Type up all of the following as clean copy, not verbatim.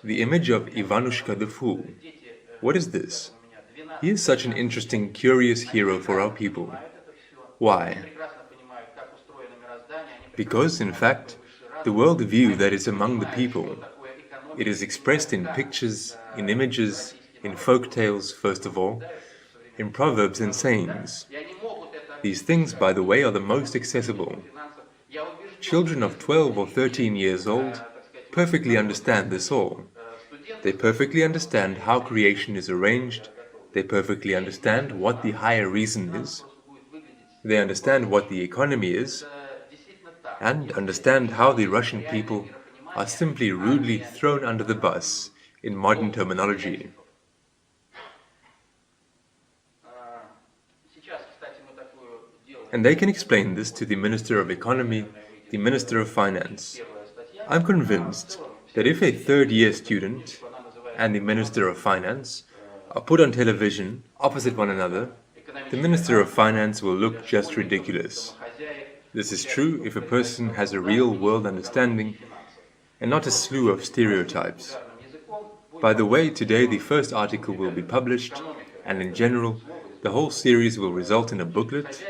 The image of Ivanushka the fool. What is this? He is such an interesting, curious hero for our people. Why? Because, in fact, the world view that is among the people, it is expressed in pictures, in images, in folk tales, first of all, in proverbs and sayings. These things, by the way, are the most accessible. Children of 12 or 13 years old perfectly understand this all. They perfectly understand how creation is arranged, they perfectly understand what the higher reason is, they understand what the economy is, and understand how the Russian people are simply rudely thrown under the bus in modern terminology. And they can explain this to the Minister of Economy, the Minister of Finance. I'm convinced that if a third-year student and the Minister of Finance are put on television opposite one another, the Minister of Finance will look just ridiculous. This is true if a person has a real-world understanding and not a slew of stereotypes. By the way, today the first article will be published, and in general, the whole series will result in a booklet,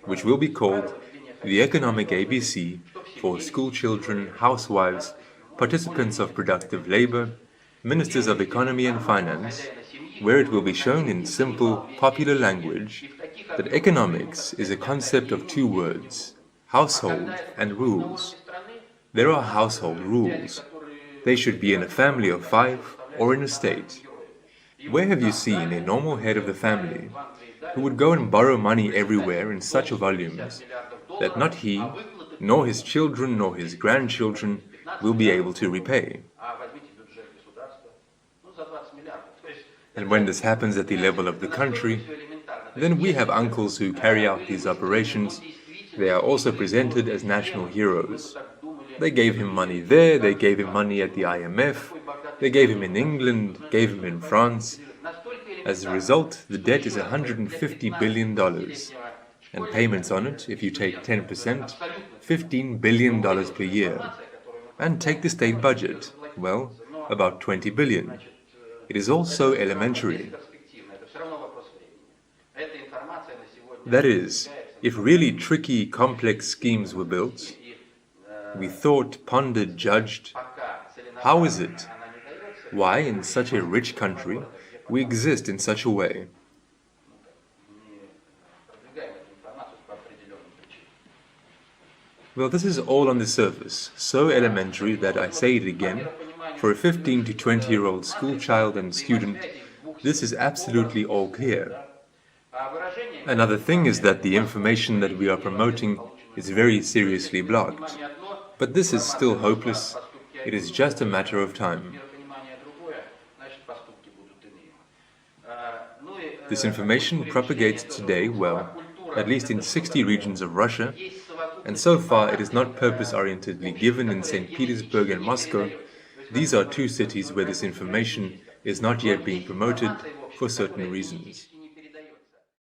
which will be called The Economic ABC for school children, housewives, participants of productive labor, ministers of economy and finance, where it will be shown in simple, popular language that economics is a concept of two words, household and rules. There are household rules. They should be in a family of 5 or in a state. Where have you seen a normal head of the family who would go and borrow money everywhere in such volumes that not he, nor his children, nor his grandchildren will be able to repay? And when this happens at the level of the country, then we have uncles who carry out these operations. They are also presented as national heroes. They gave him money there, they gave him money at the IMF, they gave him in England, gave him in France. As a result, the debt is $150 billion, and payments on it, if you take 10%, $15 billion per year. And take the state budget, well, about 20 billion. It is all so elementary. That is, if really tricky, complex schemes were built, we thought, pondered, judged, how is it? Why, in such a rich country, we exist in such a way? Well, this is all on the surface, so elementary that I say it again, for a 15 to 20-year-old school child and student, this is absolutely all clear. Another thing is that the information that we are promoting is very seriously blocked. But this is still hopeless, it is just a matter of time. This information propagates today, well, at least in 60 regions of Russia, and so far it is not purpose-orientedly given in St. Petersburg and Moscow. These are two cities where this information is not yet being promoted for certain reasons.